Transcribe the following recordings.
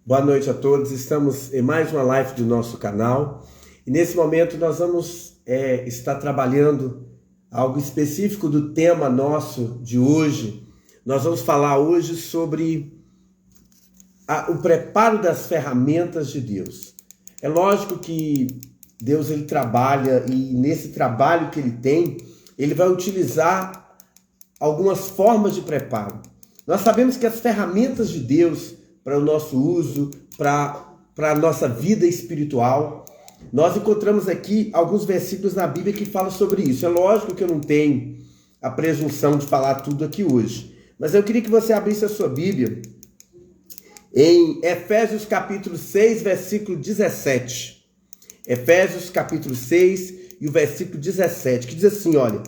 Boa noite a todos, estamos em mais uma live do nosso canal e nesse momento nós vamos estar trabalhando algo específico do tema nosso de hoje. Nós vamos falar hoje sobre o preparo das ferramentas de Deus. É lógico que Deus ele trabalha e nesse trabalho que ele tem, ele vai utilizar algumas formas de preparo. Nós sabemos que as ferramentas de Deus para o nosso uso, para a nossa vida espiritual. Nós encontramos aqui alguns versículos na Bíblia que falam sobre isso. É lógico que eu não tenho a presunção de falar tudo aqui hoje, mas eu queria que você abrisse a sua Bíblia em Efésios capítulo 6, versículo 17. Efésios capítulo 6 e o versículo 17, que diz assim, olha: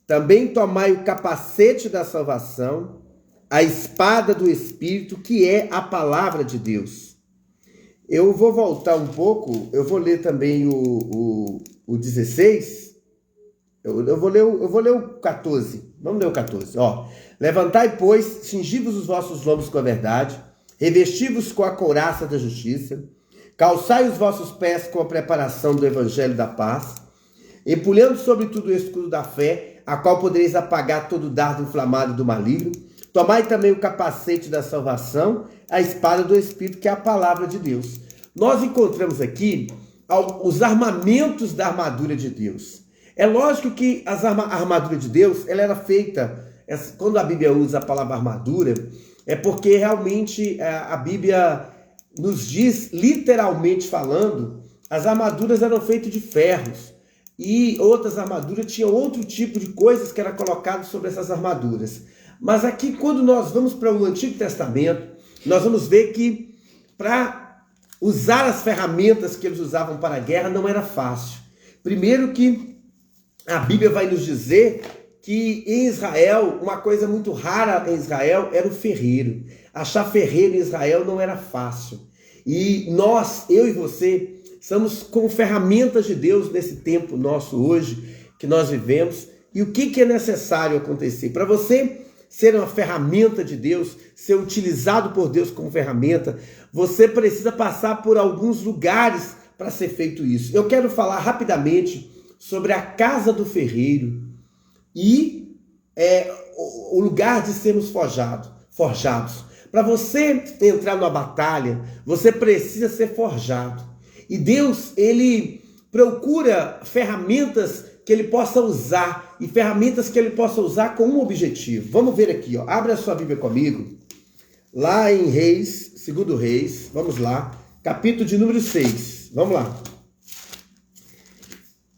também tomai o capacete da salvação, a espada do Espírito, que é a palavra de Deus. Eu vou voltar um pouco, eu vou ler também o 16, eu vou ler o 14, vamos ler o 14, ó. Levantai, pois, cingi-vos os vossos lombos com a verdade, revesti-vos com a couraça da justiça, calçai os vossos pés com a preparação do evangelho da paz, empulhando sobre tudo o escudo da fé, a qual podereis apagar todo dardo inflamado do maligno. Tomai também o capacete da salvação, a espada do Espírito, que é a palavra de Deus. Nós encontramos aqui os armamentos da armadura de Deus. É lógico que a armadura de Deus ela era feita, quando a Bíblia usa a palavra armadura, é porque realmente a Bíblia nos diz, literalmente falando, as armaduras eram feitas de ferros. E outras armaduras tinham outro tipo de coisas que era colocado sobre essas armaduras. Mas aqui, quando nós vamos para o Antigo Testamento, nós vamos ver que para usar as ferramentas que eles usavam para a guerra não era fácil. Primeiro que a Bíblia vai nos dizer que em Israel, uma coisa muito rara em Israel era o ferreiro. Achar ferreiro em Israel não era fácil. E nós, eu e você, estamos com ferramentas de Deus nesse tempo nosso hoje, que nós vivemos. E o que é necessário acontecer? Para você ser uma ferramenta de Deus, ser utilizado por Deus como ferramenta, você precisa passar por alguns lugares para ser feito isso. Eu quero falar rapidamente sobre a casa do ferreiro e o lugar de sermos forjados. Para você entrar numa batalha, você precisa ser forjado. E Deus, ele procura ferramentas que ele possa usar e ferramentas que ele possa usar com um objetivo. Vamos ver aqui, ó. Abre a sua Bíblia comigo, lá em Reis, 2 Reis, vamos lá, capítulo de número 6, vamos lá.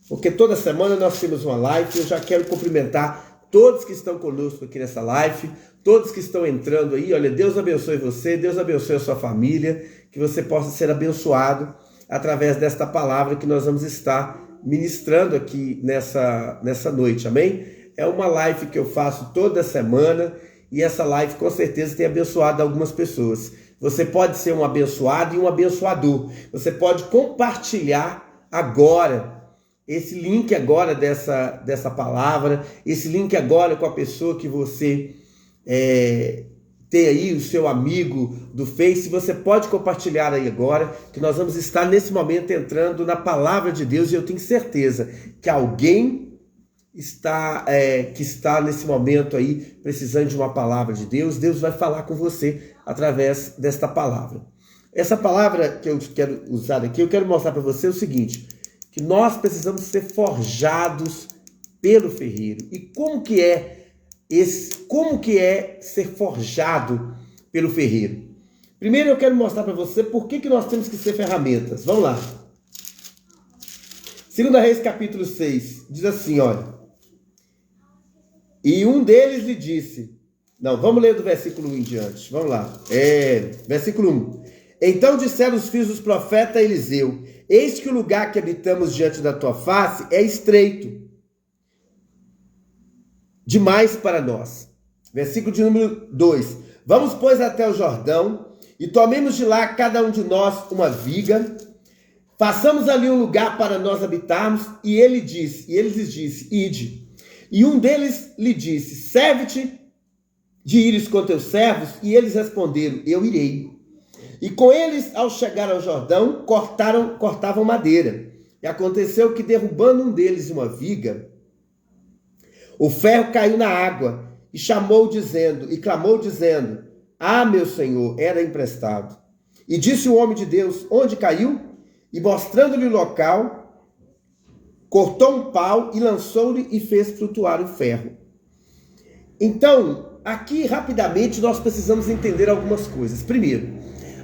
Porque toda semana nós temos uma live, eu já quero cumprimentar todos que estão conosco aqui nessa live, todos que estão entrando aí, olha, Deus abençoe você, Deus abençoe a sua família, que você possa ser abençoado através desta palavra que nós vamos estar ministrando aqui nessa noite, amém? É uma live que eu faço toda semana e essa live com certeza tem abençoado algumas pessoas. Você pode ser um abençoado e um abençoador. Você pode compartilhar agora esse link agora dessa palavra, esse link agora com a pessoa que você tem aí, o seu amigo do Face, você pode compartilhar aí agora, que nós vamos estar nesse momento entrando na palavra de Deus e eu tenho certeza que alguém que está nesse momento aí precisando de uma palavra de Deus, Deus vai falar com você através desta palavra. Essa palavra que eu quero usar aqui, eu quero mostrar para você o seguinte, que nós precisamos ser forjados pelo ferreiro. E como que é ser forjado pelo ferreiro? Primeiro eu quero mostrar para você por que nós temos que ser ferramentas. Vamos lá. 2 Reis capítulo 6, diz assim, olha. E um deles lhe disse, não, vamos ler do versículo 1 em diante, vamos lá. Versículo 1. Então disseram os filhos dos profetas a Eliseu, eis que o lugar que habitamos diante da tua face é estreito demais para nós. Versículo de número 2. Vamos, pois, até o Jordão e tomemos de lá cada um de nós uma viga, façamos ali um lugar para nós habitarmos. E eles lhes disse, ide. E um deles lhe disse, serve-te de ires com teus servos? E eles responderam, eu irei. E com eles, ao chegar ao Jordão, cortavam madeira. E aconteceu que, derrubando um deles uma viga, o ferro caiu na água e clamou dizendo: Ah, meu senhor, era emprestado. E disse o homem de Deus: Onde caiu? E mostrando-lhe o local, cortou um pau e lançou-lhe e fez flutuar o ferro. Então, aqui rapidamente nós precisamos entender algumas coisas. Primeiro,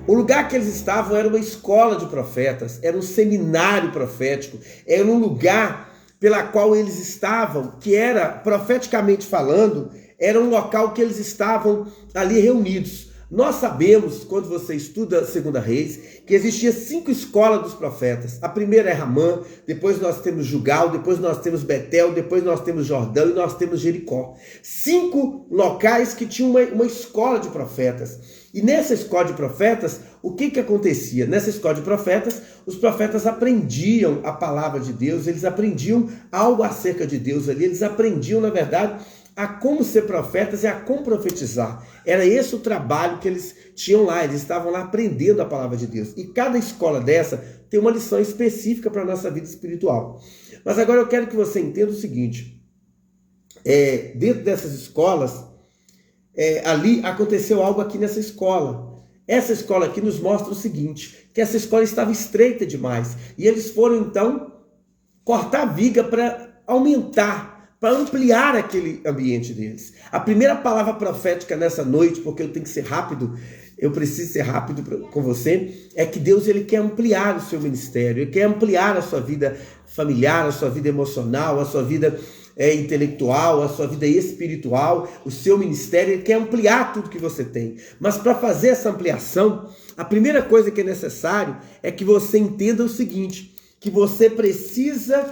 o lugar que eles estavam era uma escola de profetas, era um seminário profético, era um lugar pela qual eles estavam, que era, profeticamente falando, era um local que eles estavam ali reunidos. Nós sabemos, quando você estuda 2 Reis, que existia 5 escolas dos profetas. A primeira é Ramã, depois nós temos Jugal, depois nós temos Betel, depois nós temos Jordão e nós temos Jericó. 5 locais que tinham uma escola de profetas. E nessa escola de profetas, o que acontecia? Nessa escola de profetas, os profetas aprendiam a palavra de Deus, eles aprendiam algo acerca de Deus ali, eles aprendiam, na verdade, a como ser profetas e a como profetizar. Era esse o trabalho que eles tinham lá, eles estavam lá aprendendo a palavra de Deus. E cada escola dessa tem uma lição específica para a nossa vida espiritual. Mas agora eu quero que você entenda o seguinte, dentro dessas escolas, ali aconteceu algo aqui nessa escola. Essa escola aqui nos mostra o seguinte, que essa escola estava estreita demais. E eles foram então cortar a viga para aumentar, para ampliar aquele ambiente deles. A primeira palavra profética nessa noite, porque eu tenho que ser rápido, eu preciso ser rápido com você, é que Deus ele quer ampliar o seu ministério, ele quer ampliar a sua vida familiar, a sua vida emocional, a sua vida intelectual, a sua vida espiritual, o seu ministério, ele quer ampliar tudo que você tem. Mas para fazer essa ampliação, a primeira coisa que é necessário é que você entenda o seguinte, que você precisa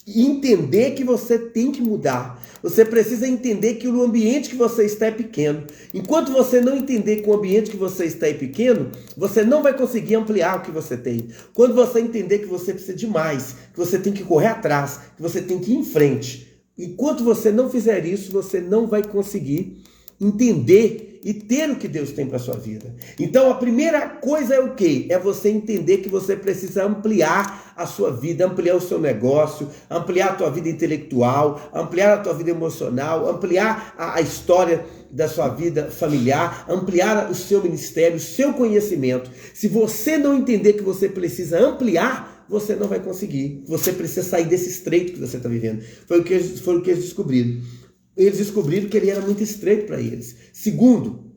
entender que você tem que mudar. Você precisa entender que o ambiente que você está é pequeno. Enquanto você não entender que o ambiente que você está é pequeno, você não vai conseguir ampliar o que você tem. Quando você entender que você precisa de mais, que você tem que correr atrás, que você tem que ir em frente. Enquanto você não fizer isso, você não vai conseguir entender e ter o que Deus tem para a sua vida. Então a primeira coisa é o quê? É você entender que você precisa ampliar a sua vida, ampliar o seu negócio, ampliar a tua vida intelectual, ampliar a tua vida emocional, ampliar a história da sua vida familiar, ampliar o seu ministério, o seu conhecimento. Se você não entender que você precisa ampliar, você não vai conseguir. Você precisa sair desse estreito que você está vivendo. Foi o que eles descobriram. Eles descobriram que ele era muito estreito para eles. Segundo,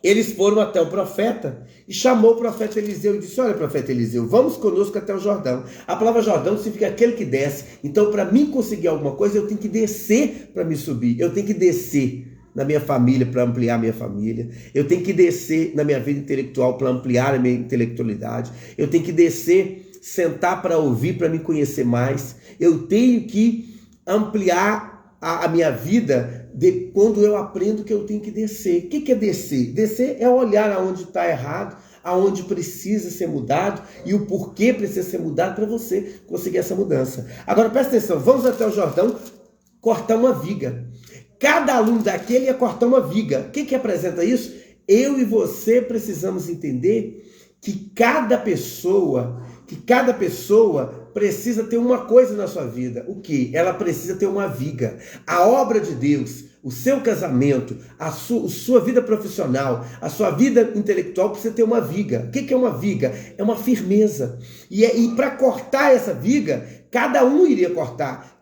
eles foram até o profeta e chamou o profeta Eliseu e disse: Olha, profeta Eliseu, vamos conosco até o Jordão. A palavra Jordão significa aquele que desce. Então, para mim conseguir alguma coisa, eu tenho que descer para me subir. Eu tenho que descer na minha família para ampliar a minha família. Eu tenho que descer na minha vida intelectual para ampliar a minha intelectualidade. Eu tenho que descer, sentar para ouvir, para me conhecer mais. Eu tenho que ampliar a minha vida quando eu aprendo que eu tenho que descer. O que é descer? Descer é olhar aonde está errado, aonde precisa ser mudado e o porquê precisa ser mudado para você conseguir essa mudança. Agora presta atenção, vamos até o Jordão cortar uma viga. Cada aluno daquele ia cortar uma viga. O que representa isso? Eu e você precisamos entender que cada pessoa precisa ter uma coisa na sua vida. O que? Ela precisa ter uma viga. A obra de Deus, o seu casamento, a sua vida profissional, a sua vida intelectual precisa ter uma viga. O que é uma viga? É uma firmeza. E para cortar essa viga, cada um iria cortar.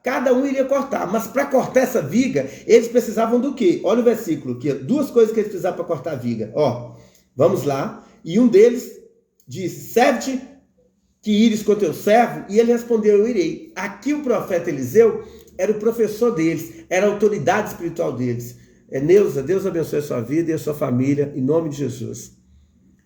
Mas para cortar essa viga, eles precisavam do quê? Olha o versículo aqui. 2 coisas que eles precisavam para cortar a viga. Vamos lá. E um deles disse: serve-te que ires com teu servo? E ele respondeu: eu irei. Aqui o profeta Eliseu era o professor deles, era a autoridade espiritual deles. Neuza, Deus abençoe a sua vida e a sua família, em nome de Jesus.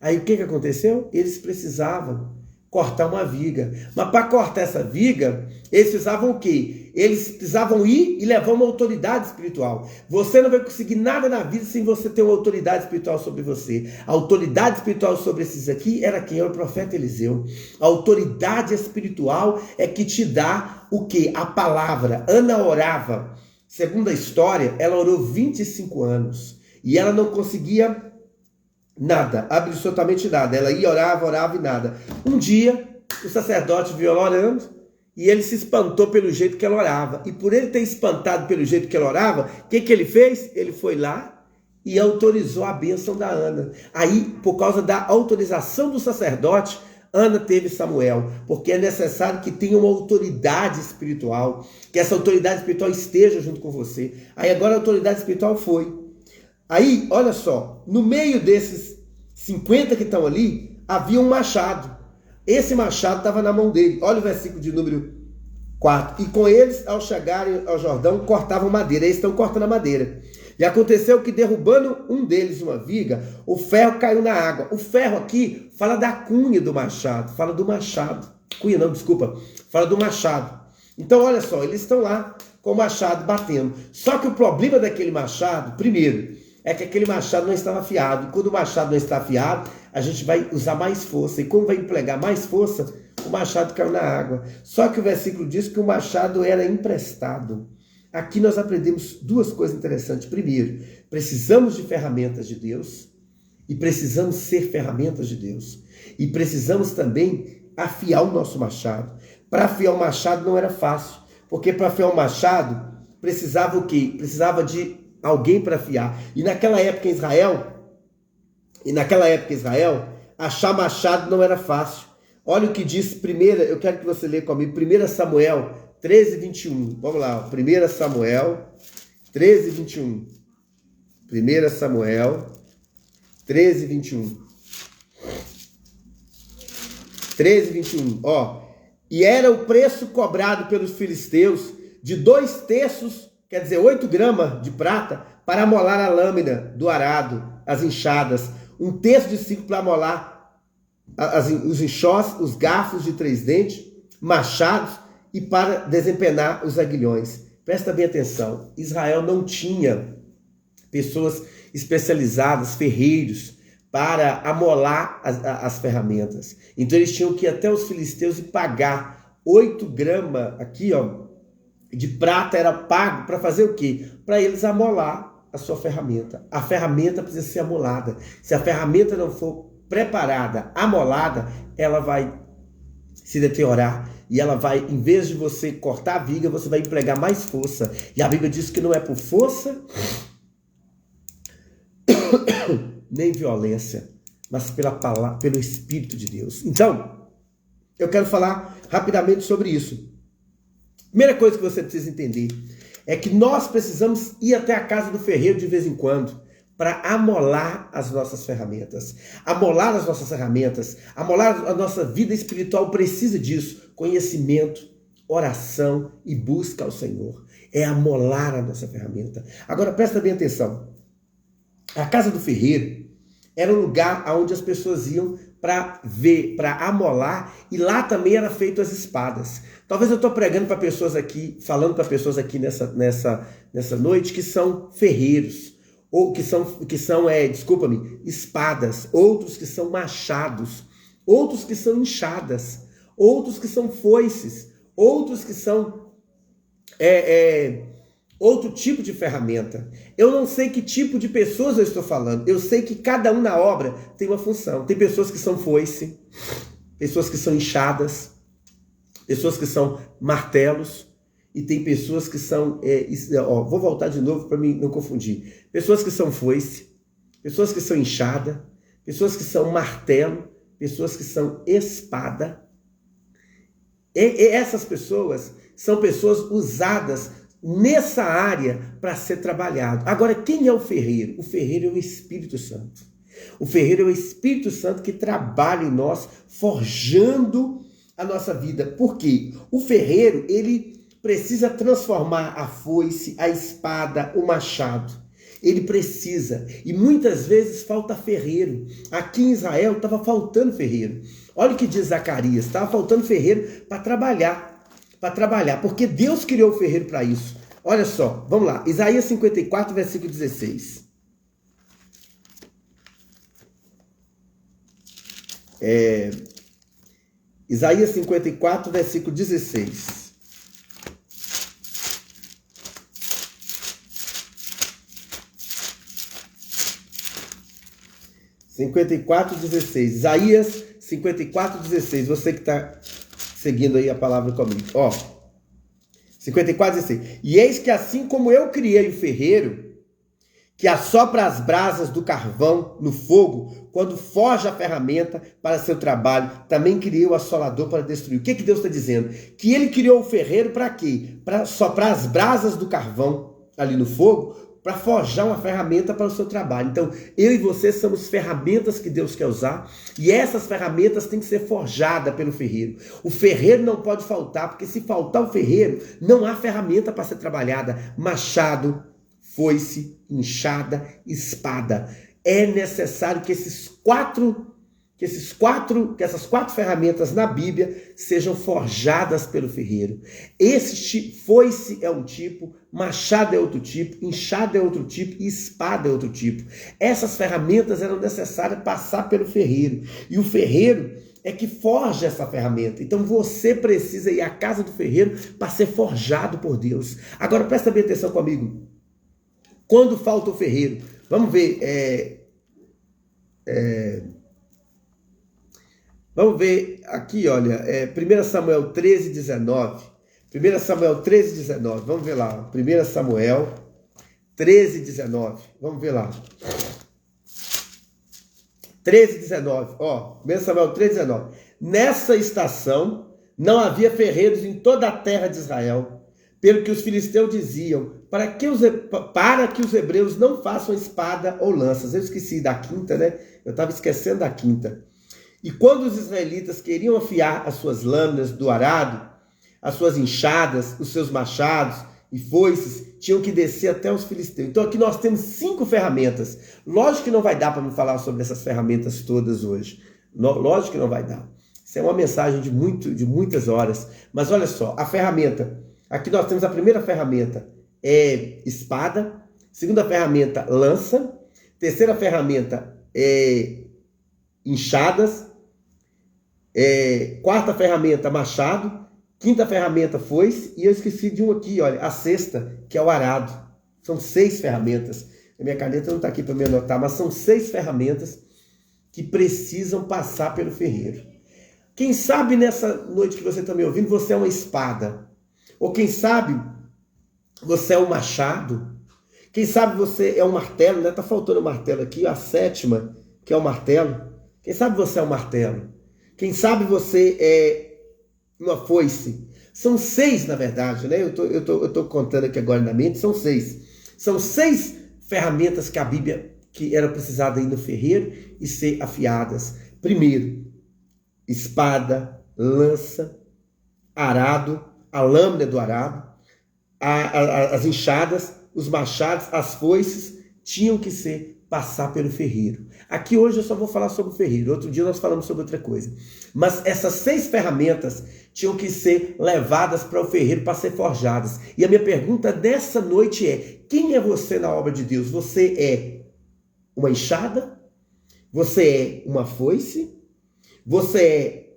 Aí o que aconteceu? Eles precisavam cortar uma viga. Mas para cortar essa viga, eles precisavam o quê? Eles precisavam ir e levar uma autoridade espiritual. Você não vai conseguir nada na vida sem você ter uma autoridade espiritual sobre você. A autoridade espiritual sobre esses aqui era quem? Era o profeta Eliseu. A autoridade espiritual é que te dá o quê? A palavra. Ana orava. Segundo a história, ela orou 25 anos. E ela não conseguia Nada, absolutamente nada. Ela ia, orava e nada. Um dia, o sacerdote viu ela orando e ele se espantou pelo jeito que ela orava. E por ele ter espantado pelo jeito que ela orava, o que ele fez? Ele foi lá e autorizou a bênção da Ana. Aí, por causa da autorização do sacerdote, Ana teve Samuel, porque é necessário que tenha uma autoridade espiritual, que essa autoridade espiritual esteja junto com você. Aí agora a autoridade espiritual foi. Aí, olha só, no meio desses 50 que estão ali, havia um machado. Esse machado estava na mão dele. Olha o versículo de número 4. E com eles, ao chegarem ao Jordão, cortavam madeira. Eles estão cortando a madeira. E aconteceu que, derrubando um deles uma viga, o ferro caiu na água. O ferro aqui fala da cunha do machado. Fala do machado. Cunha não, desculpa. Fala do machado. Então, olha só, eles estão lá com o machado batendo. Só que o problema daquele machado, primeiro, é que aquele machado não estava afiado. E quando o machado não está afiado, a gente vai usar mais força. E como vai empregar mais força, o machado caiu na água. Só que o versículo diz que o machado era emprestado. Aqui nós aprendemos duas coisas interessantes. Primeiro, precisamos de ferramentas de Deus. E precisamos ser ferramentas de Deus. E precisamos também afiar o nosso machado. Para afiar o machado não era fácil. Porque para afiar o machado, precisava o quê? Precisava de alguém para afiar. E naquela época em Israel, achar machado não era fácil. Olha o que diz eu quero que você leia comigo, 1 Samuel 13, 21. Vamos lá, 1 Samuel 13, 21. 1 Samuel 13, 21. 13, 21. Ó, e era o preço cobrado pelos filisteus de 2/3, quer dizer, 8 gramas de prata, para amolar a lâmina do arado, as enxadas. 1/3 de 5 para amolar os enxós, os garfos de 3 dentes, machados e para desempenar os aguilhões. Presta bem atenção, Israel não tinha pessoas especializadas, ferreiros, para amolar as ferramentas. Então eles tinham que ir até os filisteus e pagar 8 gramas, aqui ó, de prata era pago para fazer o quê? Para eles amolar a sua ferramenta. A ferramenta precisa ser amolada. Se a ferramenta não for preparada, amolada, ela vai se deteriorar e ela vai, em vez de você cortar a viga, você vai empregar mais força. E a Bíblia diz que não é por força nem violência, mas pelo Espírito de Deus. Então, eu quero falar rapidamente sobre isso. Primeira coisa que você precisa entender é que nós precisamos ir até a casa do ferreiro de vez em quando para amolar as nossas ferramentas. Amolar as nossas ferramentas, amolar a nossa vida espiritual precisa disso. Conhecimento, oração e busca ao Senhor. É amolar a nossa ferramenta. Agora presta bem atenção. A casa do ferreiro era um lugar onde as pessoas iam para ver, para amolar, e lá também era feito as espadas. Talvez eu estou pregando para pessoas aqui, falando para pessoas aqui nessa noite que são ferreiros, ou que são espadas, outros que são machados, outros que são enxadas, outros que são foices, outros que são outro tipo de ferramenta. Eu não sei que tipo de pessoas eu estou falando. Eu sei que cada um na obra tem uma função. Tem pessoas que são foice, pessoas que são enxadas, pessoas que são martelos, e tem pessoas que são... vou voltar de novo para mim não confundir. Pessoas que são foice, pessoas que são enxada, pessoas que são martelo, pessoas que são espada. E essas pessoas são pessoas usadas nessa área para ser trabalhado. Agora, quem é o ferreiro? O ferreiro é o Espírito Santo. O ferreiro é o Espírito Santo que trabalha em nós, forjando a nossa vida. Por quê? O ferreiro, ele precisa transformar a foice, a espada, o machado. Ele precisa. E muitas vezes falta ferreiro. Aqui em Israel estava faltando ferreiro. Olha o que diz Zacarias. Estava faltando ferreiro para trabalhar. Porque Deus criou o ferreiro para isso. Olha só, vamos lá. Isaías 54, versículo 16. Isaías 54, versículo 16. 54:16. Isaías 54:16. Você que está seguindo aí a palavra comigo. Ó, 54:16. E eis que assim como eu criei o ferreiro, que assopra as brasas do carvão no fogo, quando forja a ferramenta para seu trabalho, também criei o assolador para destruir. O que Deus está dizendo? Que ele criou o ferreiro para quê? Para soprar as brasas do carvão ali no fogo, para forjar uma ferramenta para o seu trabalho. Então, eu e você somos ferramentas que Deus quer usar, e essas ferramentas têm que ser forjadas pelo ferreiro. O ferreiro não pode faltar, porque se faltar o ferreiro, não há ferramenta para ser trabalhada. Machado, foice, enxada, espada. É necessário que essas quatro ferramentas na Bíblia sejam forjadas pelo ferreiro. Foice é um tipo, machado é outro tipo, enxada é outro tipo e espada é outro tipo. Essas ferramentas eram necessárias passar pelo ferreiro. E o ferreiro é que forja essa ferramenta. Então você precisa ir à casa do ferreiro para ser forjado por Deus. Agora presta bem atenção comigo. Quando falta o ferreiro, vamos ver, vamos ver aqui, olha, 1 Samuel 13:19. 1 Samuel 13:19, vamos ver lá. 1 Samuel 13:19, vamos ver lá. 13:19, ó, 1 Samuel 13:19. Nessa estação não havia ferreiros em toda a terra de Israel, pelo que os filisteus diziam, para que os hebreus não façam espada ou lanças. Eu esqueci da quinta, né? Eu estava esquecendo da quinta. E quando os israelitas queriam afiar as suas lâminas do arado, as suas enxadas, os seus machados e foices, tinham que descer até os filisteus. Então aqui nós temos 5 ferramentas. Lógico que não vai dar para me falar sobre essas ferramentas todas hoje. Lógico que não vai dar. Isso é uma mensagem de muitas horas. Mas olha só, a ferramenta. Aqui nós temos a primeira ferramenta, é espada. Segunda ferramenta, lança. Terceira ferramenta, enxadas. Quarta ferramenta, machado. Quinta ferramenta, foice. E eu esqueci de um aqui, olha, a sexta, que é o arado. São 6 ferramentas. A minha caneta não está aqui para me anotar, mas são 6 ferramentas que precisam passar pelo ferreiro. Quem sabe nessa noite que você está me ouvindo, você é uma espada. Ou quem sabe você é um machado. Quem sabe você é um martelo, né? Está faltando um martelo aqui, a sétima, que é o martelo. Quem sabe você é um martelo. Quem sabe você é uma foice. São 6, na verdade, né? Eu tô contando aqui agora na mente, são 6. São 6 ferramentas que a Bíblia, que era precisada ir no ferreiro e ser afiadas. Primeiro, espada, lança, arado, a lâmina do arado, as enxadas, os machados, as foices, tinham que passar pelo ferreiro. Aqui hoje eu só vou falar sobre o ferreiro. Outro dia nós falamos sobre outra coisa. Mas essas 6 ferramentas tinham que ser levadas para o ferreiro para ser forjadas. E a minha pergunta dessa noite é: quem é você na obra de Deus? Você é uma enxada? Você é uma foice? Você é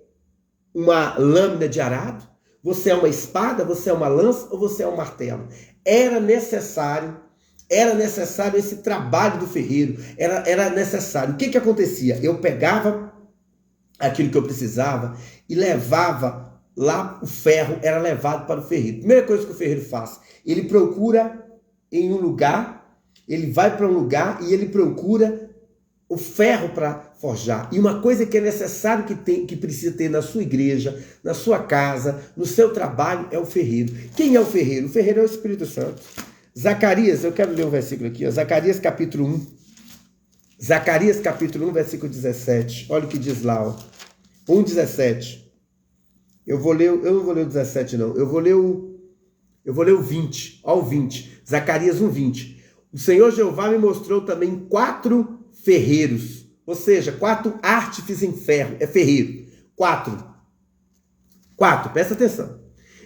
uma lâmina de arado? Você é uma espada? Você é uma lança? Ou você é um martelo? Era necessário esse trabalho do ferreiro. Era necessário. O que acontecia? Eu pegava aquilo que eu precisava e levava lá, o ferro era levado para o ferreiro. Primeira coisa que o ferreiro faz, ele procura em um lugar, ele vai para um lugar e ele procura o ferro para forjar. E uma coisa que é necessário que precisa ter na sua igreja, na sua casa, no seu trabalho, é o ferreiro. Quem é o ferreiro? O ferreiro é o Espírito Santo. Zacarias, eu quero ler um versículo aqui, ó, Zacarias capítulo 1. Zacarias capítulo 1, versículo 17. Olha o que diz lá, ó. 1:17. Eu não vou ler o 17 não. Eu vou ler o 20. Ó, o 20. Zacarias 1:20. O Senhor Jeová me mostrou também 4 ferreiros, ou seja, 4 artífices em ferro, é ferreiro. 4, presta atenção.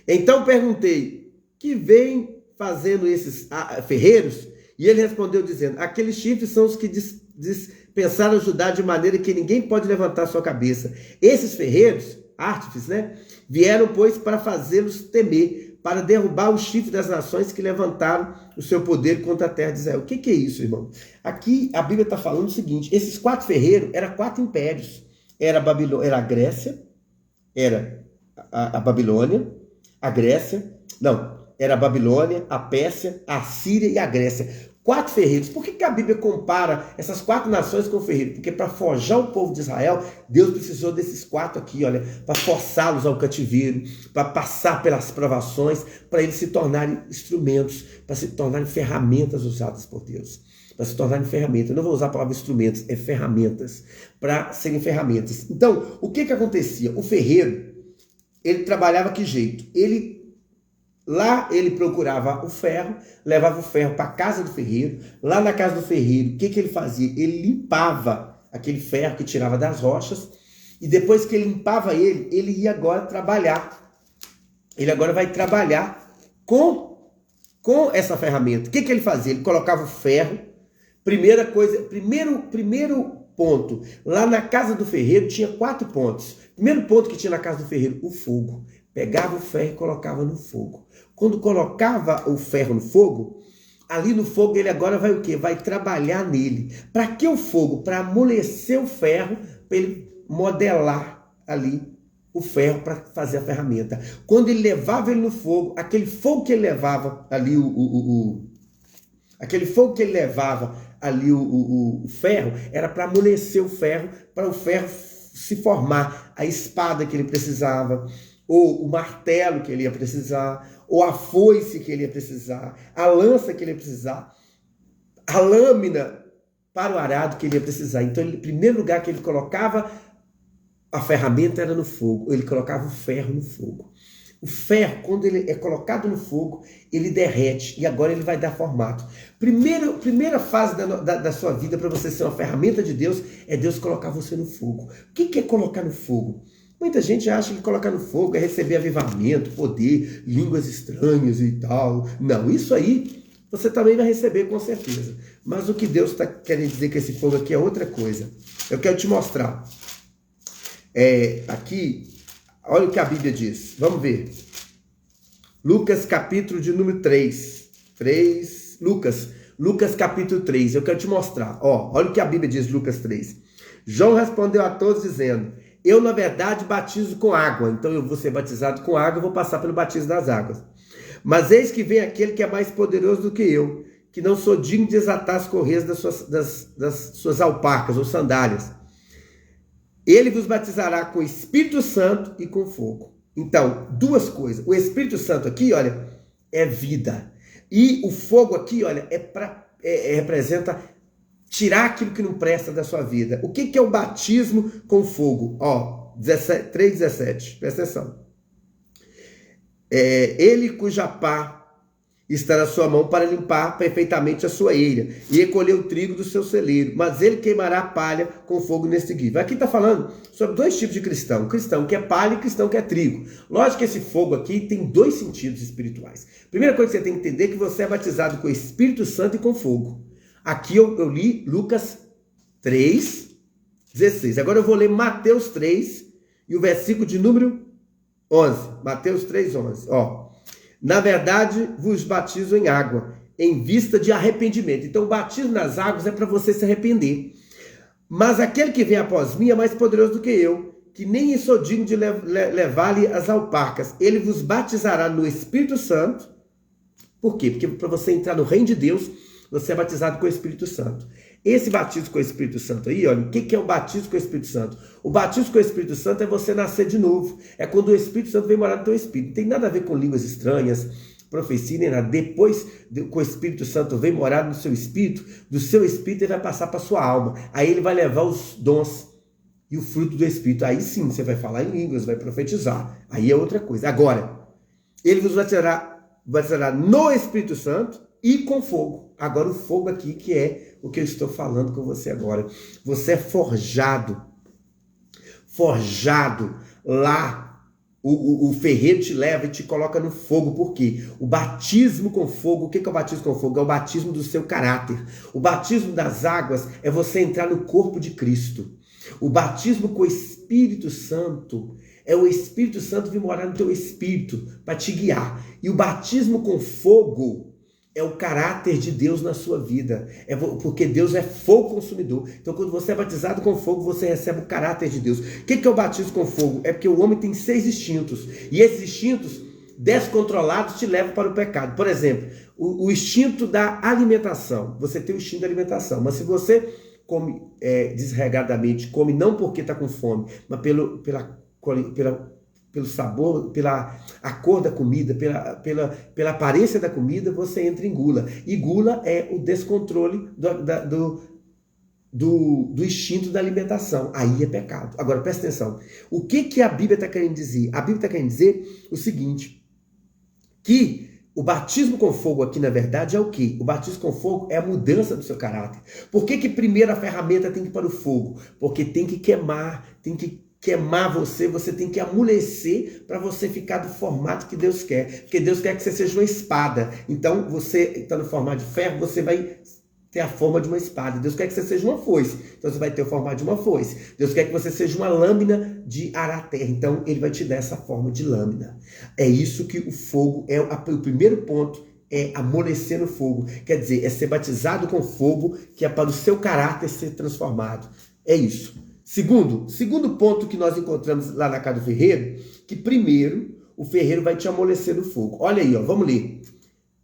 Então perguntei: que vem fazendo esses ferreiros? E ele respondeu dizendo: aqueles chifres são os que dispensaram ajudar de maneira que ninguém pode levantar sua cabeça. Esses ferreiros, artífices, né, vieram, pois, para fazê-los temer, para derrubar o chifre das nações que levantaram o seu poder contra a terra de Israel. O que é isso, irmão? Aqui a Bíblia está falando o seguinte: esses 4 ferreiros eram 4 impérios. Era a Grécia, era a Babilônia, a Grécia, não, era a Babilônia, a Pérsia, a Síria e a Grécia. 4 ferreiros. Por que a Bíblia compara essas 4 nações com o ferreiro? Porque para forjar o povo de Israel, Deus precisou desses 4 aqui, olha, para forçá-los ao cativeiro, para passar pelas provações, para eles se tornarem instrumentos, para se tornarem ferramentas usadas por Deus. Para se tornarem ferramentas. Eu não vou usar a palavra instrumentos, é ferramentas. Para serem ferramentas. Então, o que acontecia? O ferreiro, ele trabalhava que jeito? Lá ele procurava o ferro, levava o ferro para a casa do ferreiro. Lá na casa do ferreiro, o que ele fazia? Ele limpava aquele ferro que tirava das rochas. E depois que ele limpava ele ia agora trabalhar. Ele agora vai trabalhar com essa ferramenta. O que ele fazia? Ele colocava o ferro. Primeira coisa, primeiro ponto. Lá na casa do ferreiro tinha 4 pontos. Primeiro ponto que tinha na casa do ferreiro, o fogo. Pegava o ferro e colocava no fogo. Quando colocava o ferro no fogo, ali no fogo ele agora vai o quê? Vai trabalhar nele. Para que o fogo? Para amolecer o ferro, para ele modelar ali o ferro para fazer a ferramenta. Quando ele levava ele no fogo, aquele fogo que ele levava ali aquele fogo que ele levava ali o ferro, era para amolecer o ferro, para o ferro se formar a espada que ele precisava, ou o martelo que ele ia precisar, ou a foice que ele ia precisar, a lança que ele ia precisar, a lâmina para o arado que ele ia precisar. Então, em primeiro lugar que ele colocava a ferramenta era no fogo, ele colocava o ferro no fogo. O ferro, quando ele é colocado no fogo, ele derrete e agora ele vai dar formato. Primeira fase da sua vida para você ser uma ferramenta de Deus é Deus colocar você no fogo. O que é colocar no fogo? Muita gente acha que colocar no fogo é receber avivamento, poder, línguas estranhas e tal. Não, isso aí você também vai receber com certeza. Mas o que Deus está querendo dizer com esse fogo aqui é outra coisa. Eu quero te mostrar. Aqui, olha o que a Bíblia diz. Vamos ver. Lucas capítulo de número 3. Lucas capítulo 3. Eu quero te mostrar. Olha o que a Bíblia diz, Lucas 3. João respondeu a todos dizendo: eu, na verdade, batizo com água. Então eu vou ser batizado com água, eu vou passar pelo batismo das águas. Mas eis que vem aquele que é mais poderoso do que eu, que não sou digno de desatar as correias das suas alparcas ou sandálias. Ele vos batizará com o Espírito Santo e com fogo. Então, 2 coisas. O Espírito Santo aqui, olha, é vida. E o fogo aqui, olha, representa tirar aquilo que não presta da sua vida. O que é o batismo com fogo? 3,17. Presta atenção. Ele cuja pá está na sua mão para limpar perfeitamente a sua eira e recolher o trigo do seu celeiro, mas ele queimará a palha com fogo inextinguível. Aqui está falando sobre 2 tipos de cristão: cristão que é palha e cristão que é trigo. Lógico que esse fogo aqui tem 2 sentidos espirituais. Primeira coisa que você tem que entender é que você é batizado com o Espírito Santo e com fogo. Aqui eu li Lucas 3:16. Agora eu vou ler Mateus 3 e o versículo de número 11. Mateus 3:11. Na verdade, vos batizo em água, em vista de arrependimento. Então, o batismo nas águas é para você se arrepender. Mas aquele que vem após mim é mais poderoso do que eu, que nem sou digno de levar-lhe as alparcas. Ele vos batizará no Espírito Santo. Por quê? Porque para você entrar no reino de Deus, você é batizado com o Espírito Santo. Esse batismo com o Espírito Santo aí, olha, o que é o batismo com o Espírito Santo? O batismo com o Espírito Santo é você nascer de novo. É quando o Espírito Santo vem morar no teu espírito. Não tem nada a ver com línguas estranhas, profecia, nem nada. Depois que o Espírito Santo vem morar no seu espírito, do seu espírito ele vai passar para a sua alma. Aí ele vai levar os dons e o fruto do Espírito. Aí sim, você vai falar em línguas, vai profetizar. Aí é outra coisa. Agora, ele vos batizará no Espírito Santo e com fogo. Agora o fogo aqui que é o que eu estou falando com você agora. Você é forjado lá. O ferreiro te leva e te coloca no fogo. Por quê? O batismo com fogo. O que é o batismo com fogo? É o batismo do seu caráter. O batismo das águas é você entrar no corpo de Cristo. O batismo com o Espírito Santo é o Espírito Santo vir morar no teu espírito para te guiar. E o batismo com fogo é o caráter de Deus na sua vida. Porque Deus é fogo consumidor. Então, quando você é batizado com fogo, você recebe o caráter de Deus. O que é o batismo com fogo? É porque o homem tem 6 instintos. E esses instintos descontrolados te levam para o pecado. Por exemplo, o instinto da alimentação. Você tem o instinto da alimentação. Mas se você come desregradamente, come não porque está com fome, mas pelo sabor, pela a cor da comida, pela aparência da comida, você entra em gula. E gula é o descontrole do instinto da alimentação. Aí é pecado. Agora, presta atenção. O que a Bíblia está querendo dizer? A Bíblia está querendo dizer o seguinte, que o batismo com fogo aqui, na verdade, é o quê? O batismo com fogo é a mudança do seu caráter. Por que primeiro a ferramenta tem que ir para o fogo? Porque tem que queimar você tem que amolecer para você ficar do formato que Deus quer. Porque Deus quer que você seja uma espada. Então, você está no formato de ferro, você vai ter a forma de uma espada. Deus quer que você seja uma foice. Então, você vai ter o formato de uma foice. Deus quer que você seja uma lâmina de arar terra. Então, Ele vai te dar essa forma de lâmina. É isso que o fogo é. O primeiro ponto é amolecer no fogo. Quer dizer, é ser batizado com fogo, que é para o seu caráter ser transformado. É isso. Segundo ponto que nós encontramos lá na casa do ferreiro, que primeiro o ferreiro vai te amolecer no fogo. Olha aí, ó, vamos ler.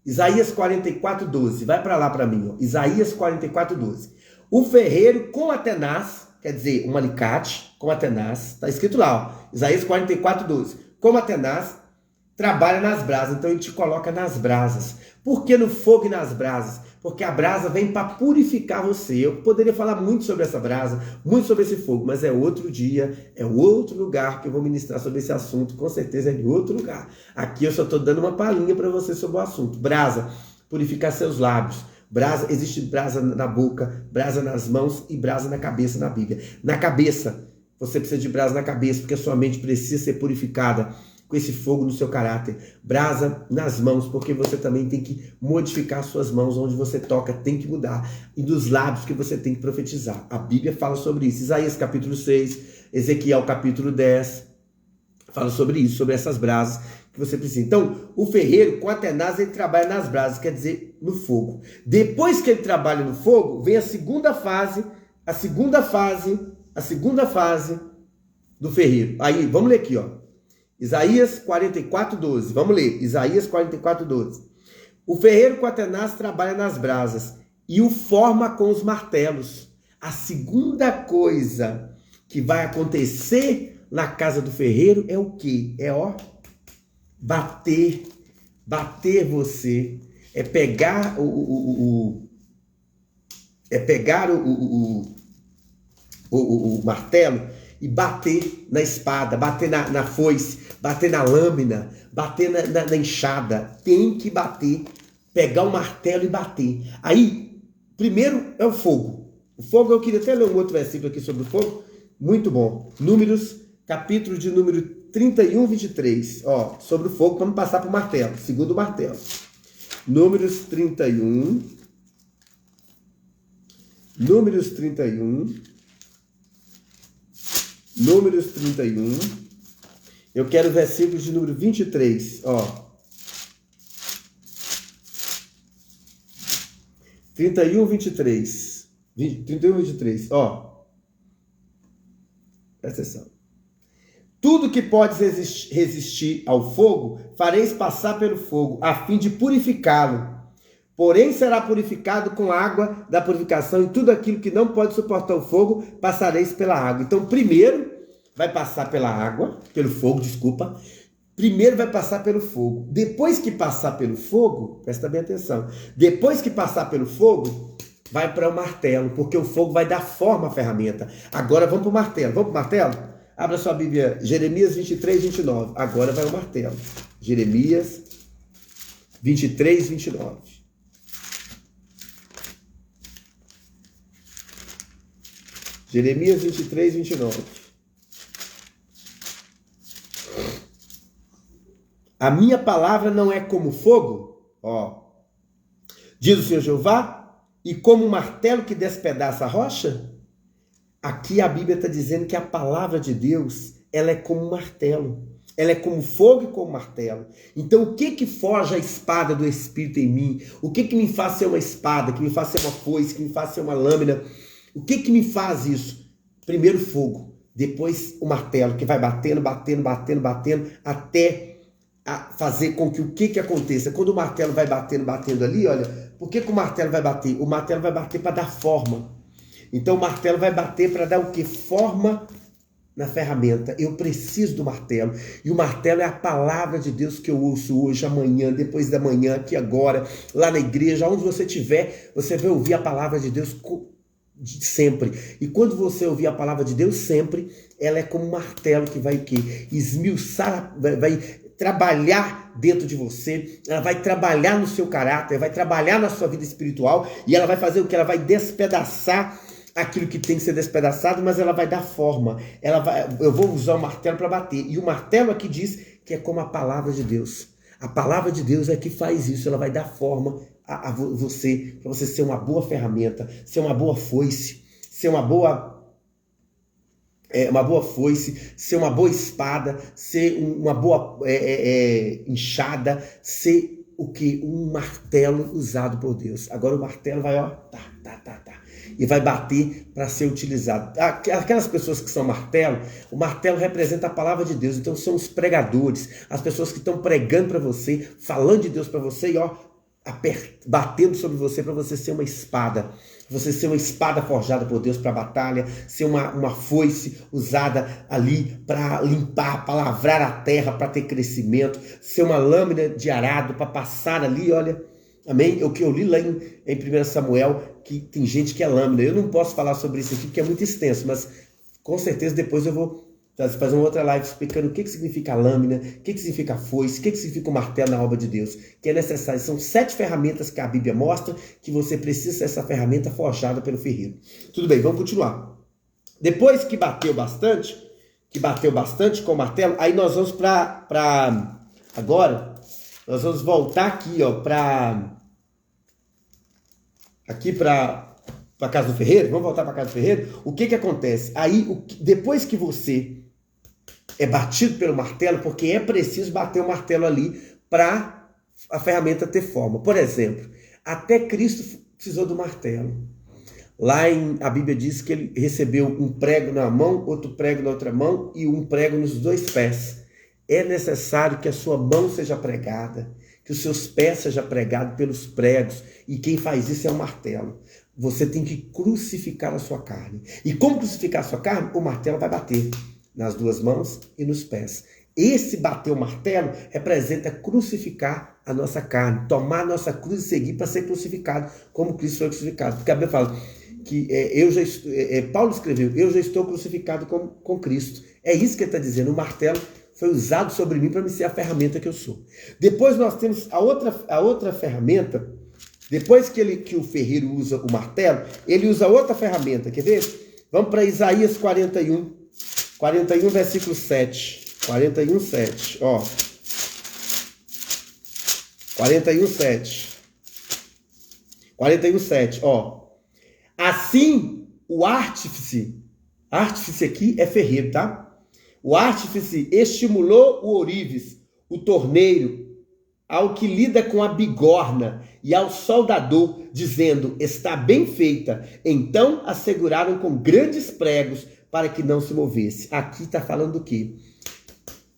Isaías 44:12. Vai para lá para mim, ó. Isaías 44:12. O ferreiro com a tenaz, quer dizer, um alicate com a tenaz, está escrito lá, ó. Isaías 44:12. Com a tenaz, trabalha nas brasas. Então ele te coloca nas brasas. Por que no fogo e nas brasas? Porque a brasa vem para purificar você. Eu poderia falar muito sobre essa brasa, muito sobre esse fogo, mas é outro dia, é outro lugar que eu vou ministrar sobre esse assunto. Com certeza é de outro lugar. Aqui eu só estou dando uma palhinha para você sobre o assunto. Brasa, purificar seus lábios. Brasa, existe brasa na boca, brasa nas mãos e brasa na cabeça na Bíblia. Na cabeça, você precisa de brasa na cabeça, porque a sua mente precisa ser purificada com esse fogo no seu caráter. Brasa nas mãos, porque você também tem que modificar suas mãos, onde você toca, tem que mudar. E dos lábios que você tem que profetizar. A Bíblia fala sobre isso. Isaías capítulo 6, Ezequiel capítulo 10, fala sobre isso, sobre essas brasas que você precisa. Então, o ferreiro com a tenaz, ele trabalha nas brasas, quer dizer, no fogo. Depois que ele trabalha no fogo, vem a segunda fase do ferreiro. Aí, vamos ler aqui, ó. Isaías 44:12. Vamos ler. Isaías 44:12. O ferreiro com a tenaz trabalha nas brasas e o forma com os martelos. A segunda coisa que vai acontecer na casa do ferreiro é o quê? É, ó, bater você. É pegar o martelo e bater na espada, bater na foice, bater na lâmina, bater na enxada. Tem que bater, pegar o martelo e bater. Aí, primeiro é o fogo. O fogo, eu queria até ler um outro versículo aqui sobre o fogo. Muito bom. Números, capítulo de número 31:23. Ó, sobre o fogo, vamos passar para o martelo. Segundo o martelo. Números 31. Números 31. Eu quero o versículo de número 23. Ó. 31:23. 31:23. Ó. Presta atenção. Tudo que podes resistir ao fogo, fareis passar pelo fogo, a fim de purificá-lo. Porém, será purificado com água da purificação, e tudo aquilo que não pode suportar o fogo, passareis pela água. Então, primeiro vai passar pela água, pelo fogo, desculpa. Primeiro vai passar pelo fogo. Depois que passar pelo fogo, presta bem atenção. Depois que passar pelo fogo, vai para o martelo, porque o fogo vai dar forma à ferramenta. Agora vamos para o martelo. Vamos para o martelo? Abra sua Bíblia, Jeremias 23:29. Agora vai o martelo. Jeremias 23:29. Jeremias 23:29. A minha palavra não é como fogo, ó, diz o Senhor Jeová, e como um martelo que despedaça a rocha? Aqui a Bíblia está dizendo que a palavra de Deus, ela é como um martelo. Ela é como fogo e como martelo. Então o que forja a espada do Espírito em mim? O que me faz ser uma espada? Que me faz ser uma foice? Que me faz ser uma lâmina? O que me faz isso? Primeiro fogo, depois o martelo, que vai batendo, batendo, batendo, batendo, até fazer com que o que aconteça? Quando o martelo vai batendo, batendo ali, olha, por que o martelo vai bater? O martelo vai bater para dar forma. Então o martelo vai bater para dar o que? Forma na ferramenta. Eu preciso do martelo. E o martelo é a palavra de Deus que eu ouço hoje, amanhã, depois da manhã, aqui agora, lá na igreja, onde você estiver, você vai ouvir a palavra de Deus sempre. E quando você ouvir a palavra de Deus sempre, ela é como um martelo que vai o quê? Esmiuçar, vai trabalhar dentro de você, ela vai trabalhar no seu caráter, vai trabalhar na sua vida espiritual, e ela vai fazer o que? Ela vai despedaçar aquilo que tem que ser despedaçado, mas ela vai dar forma. Eu vou usar o martelo para bater. E o martelo aqui diz que é como a palavra de Deus. A palavra de Deus é que faz isso, ela vai dar forma a você, para você ser uma boa ferramenta, ser uma boa foice, ser uma boa foice, ser uma boa espada, ser uma boa enxada, ser o que? Um martelo usado por Deus. Agora o martelo vai, ó, e vai bater para ser utilizado. Aquelas pessoas que são martelo, o martelo representa a palavra de Deus. Então são os pregadores, as pessoas que estão pregando para você, falando de Deus para você e ó, batendo sobre você para você ser uma espada. Você ser uma espada forjada por Deus para a batalha, ser uma foice usada ali para limpar, para lavrar a terra, para ter crescimento, ser uma lâmina de arado para passar ali, olha, amém? O que eu li lá em 1 Samuel, que tem gente que é lâmina. Eu não posso falar sobre isso aqui porque é muito extenso, mas com certeza depois eu vou fazer uma outra live explicando o que significa lâmina, o que significa foice, o que significa o martelo na obra de Deus, que é necessário. São 7 ferramentas que a Bíblia mostra que você precisa ser essa ferramenta forjada pelo ferreiro. Tudo bem, vamos continuar. Depois que bateu bastante com o martelo, aí nós vamos agora, nós vamos voltar aqui, ó, para a casa do ferreiro. Vamos voltar para a casa do ferreiro. O que acontece? Aí, depois que você é batido pelo martelo, porque é preciso bater o martelo ali para a ferramenta ter forma. Por exemplo, até Cristo precisou do martelo. Lá a Bíblia diz que ele recebeu um prego na mão, outro prego na outra mão e um prego nos 2 pés. É necessário que a sua mão seja pregada, que os seus pés sejam pregados pelos pregos, e quem faz isso é o martelo. Você tem que crucificar a sua carne. E como crucificar a sua carne? O martelo vai bater nas 2 mãos e nos pés. Esse bater o martelo representa crucificar a nossa carne, tomar a nossa cruz e seguir para ser crucificado, como Cristo foi crucificado. Porque a Bíblia fala que Paulo escreveu, eu já estou crucificado com Cristo. É isso que ele está dizendo, o martelo foi usado sobre mim para me ser a ferramenta que eu sou. Depois nós temos a outra ferramenta. Depois que o ferreiro usa o martelo, ele usa outra ferramenta. Quer ver? Vamos para Isaías 41, versículo 7. 41, 7. Ó. 41, 7. 41, 7. Ó. Assim, o artífice aqui é ferreiro, tá? O artífice estimulou o ourives, o torneiro, ao que lida com a bigorna e ao soldador, dizendo, está bem feita. Então a seguraram com grandes pregos para que não se movesse. Aqui está falando do quê?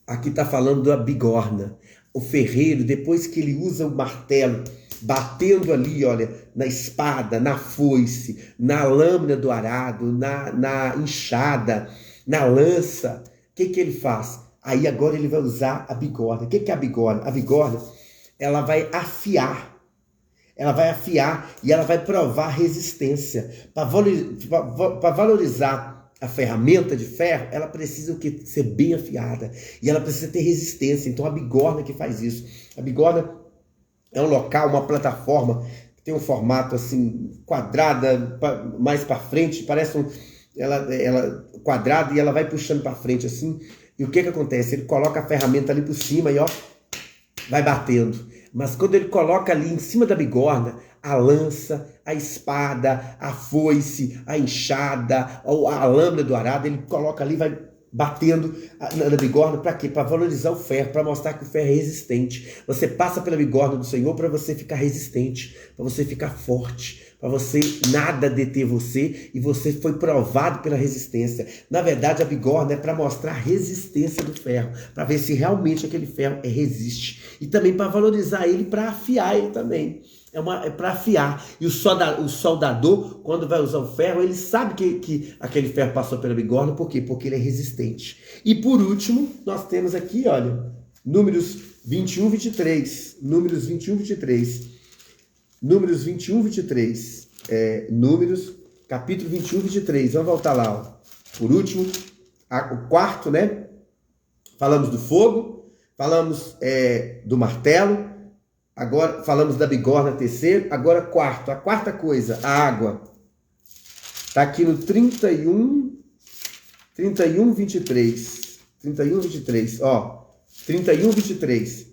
Aqui está falando da bigorna. O ferreiro, depois que ele usa o martelo, batendo ali, olha, na espada, na foice, na lâmina do arado, na enxada, na lança, o que ele faz? Aí agora ele vai usar a bigorna. O que é a bigorna? A bigorna, ela vai afiar. Ela vai afiar e ela vai provar resistência. Para valorizar a ferramenta de ferro, ela precisa ser bem afiada. E ela precisa ter resistência. Então a bigorna que faz isso. A bigorna é um local, uma plataforma que tem um formato assim, quadrada, mais para frente, parece ela quadrada, e ela vai puxando para frente assim. E o que acontece? Ele coloca a ferramenta ali por cima e ó, vai batendo. Mas quando ele coloca ali em cima da bigorna, a lança, a espada, a foice, a enxada, a lâmina do arado, ele coloca ali, vai batendo na bigorna, para quê? Para valorizar o ferro, para mostrar que o ferro é resistente. Você passa pela bigorna do Senhor para você ficar resistente, para você ficar forte, para você nada deter você, e você foi provado pela resistência. Na verdade, a bigorna é para mostrar a resistência do ferro, para ver se realmente aquele ferro resiste, e também para valorizar ele, para afiar ele também. É para afiar. E o soldador, quando vai usar o ferro, ele sabe que aquele ferro passou pela bigorna. Por quê? Porque ele é resistente. E por último, nós temos aqui, olha, Números 21, 23. Números 21, 23. Números 21, 23. Números, capítulo 21, 23. Vamos voltar lá, ó. Por último, o quarto, né? Falamos do fogo, falamos do martelo. Agora falamos da bigorna, terceiro. Agora quarto, a quarta coisa, a água. Está aqui no 31, 23. 31, 23, ó. 31, 23.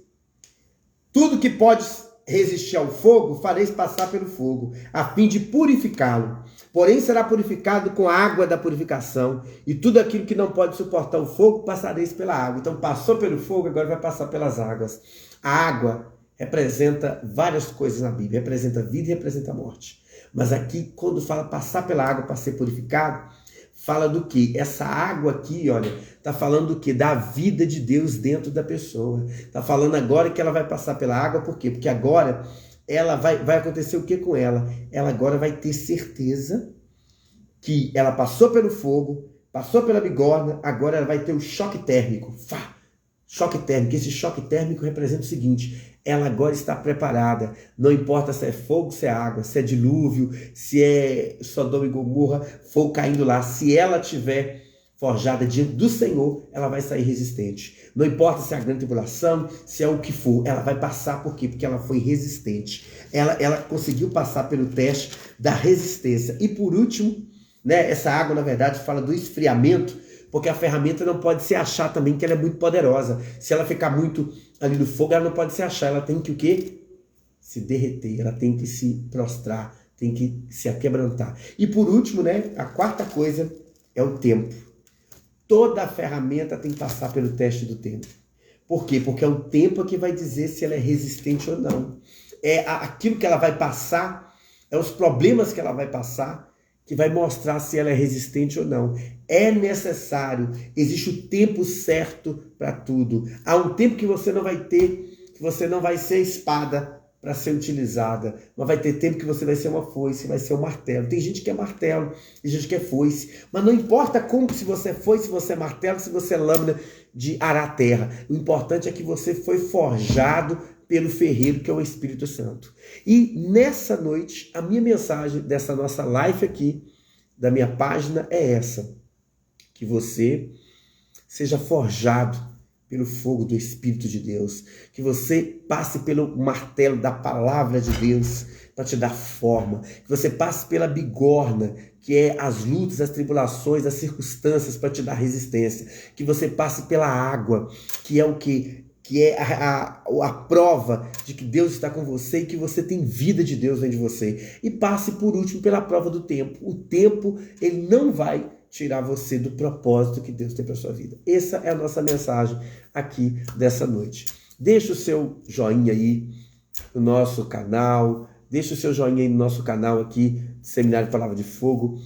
Tudo que pode resistir ao fogo, fareis passar pelo fogo, a fim de purificá-lo. Porém será purificado com a água da purificação, e tudo aquilo que não pode suportar o fogo, passareis pela água. Então passou pelo fogo, agora vai passar pelas águas. A água representa várias coisas na Bíblia, representa vida e representa morte. Mas aqui, quando fala passar pela água para ser purificado, fala do que? Essa água aqui, olha, está falando do que? Da vida de Deus dentro da pessoa. Está falando agora que ela vai passar pela água, por quê? Porque agora ela vai acontecer o que com ela? Ela agora vai ter certeza que ela passou pelo fogo, passou pela bigorna, agora ela vai ter o choque térmico. Choque térmico. Esse choque térmico representa o seguinte: ela agora está preparada. Não importa se é fogo, se é água, se é dilúvio, se é Sodoma e Gomorra, fogo caindo lá. Se ela tiver forjada diante do Senhor, ela vai sair resistente. Não importa se é a grande tribulação, se é o que for, ela vai passar. Por quê? Porque ela foi resistente. Ela conseguiu passar pelo teste da resistência. E por último, né, essa água, na verdade, fala do esfriamento, porque a ferramenta não pode se achar também, que ela é muito poderosa. Se ela ficar muito ali no fogo, ela não pode se achar. Ela tem que o quê? Se derreter, ela tem que se prostrar, tem que se aquebrantar. E por último, né, a quarta coisa é o tempo. Toda a ferramenta tem que passar pelo teste do tempo. Por quê? Porque é o tempo que vai dizer se ela é resistente ou não. É aquilo que ela vai passar, é os problemas que ela vai passar, que vai mostrar se ela é resistente ou não. É necessário, existe o tempo certo para tudo. Há um tempo que você não vai ter, que você não vai ser espada para ser utilizada, mas vai ter tempo que você vai ser uma foice, vai ser um martelo. Tem gente que é martelo, tem gente que é foice, mas não importa como, se você é foice, se você é martelo, se você é lâmina de arar a terra. O importante é que você foi forjado pelo ferreiro, que é o Espírito Santo. E nessa noite, a minha mensagem dessa nossa live aqui, da minha página, é essa: que você seja forjado pelo fogo do Espírito de Deus, que você passe pelo martelo da palavra de Deus para te dar forma, que você passe pela bigorna, que é as lutas, as tribulações, as circunstâncias, para te dar resistência, que você passe pela água, que é o que é a prova de que Deus está com você e que você tem vida de Deus dentro de você. E passe, por último, pela prova do tempo. O tempo, ele não vai tirar você do propósito que Deus tem para a sua vida. Essa é a nossa mensagem aqui dessa noite. Deixa o seu joinha aí no nosso canal. Deixa o seu joinha aí no nosso canal aqui, Seminário Palavra de Fogo.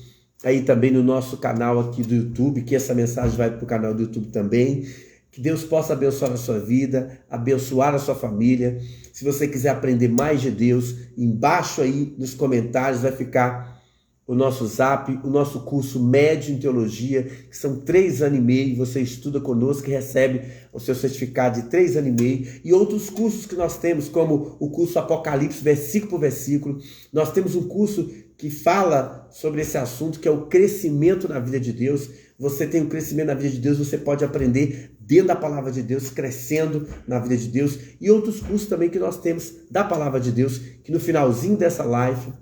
Aí também no nosso canal aqui do YouTube, que essa mensagem vai para o canal do YouTube também. Que Deus possa abençoar a sua vida, abençoar a sua família. Se você quiser aprender mais de Deus, embaixo aí nos comentários vai ficar o nosso zap, o nosso curso médio em teologia, que são 3 anos e meio. Você estuda conosco e recebe o seu certificado de 3 anos e meio. E outros cursos que nós temos, como o curso Apocalipse, versículo por versículo. Nós temos um curso que fala sobre esse assunto, que é o crescimento na vida de Deus. Você tem um crescimento na vida de Deus, você pode aprender dentro da palavra de Deus, crescendo na vida de Deus. E outros cursos também que nós temos da palavra de Deus, que no finalzinho dessa live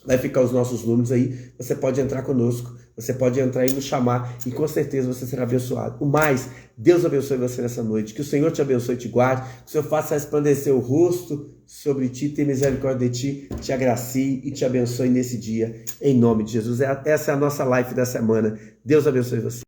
vai ficar os nossos números aí. Você pode entrar conosco você pode entrar e nos chamar e com certeza você será abençoado. O mais, Deus abençoe você nessa noite. Que o Senhor te abençoe e te guarde. Que o Senhor faça resplandecer o rosto sobre ti, tenha misericórdia de ti, te agracie e te abençoe nesse dia, em nome de Jesus. Essa é a nossa live da semana. Deus abençoe você.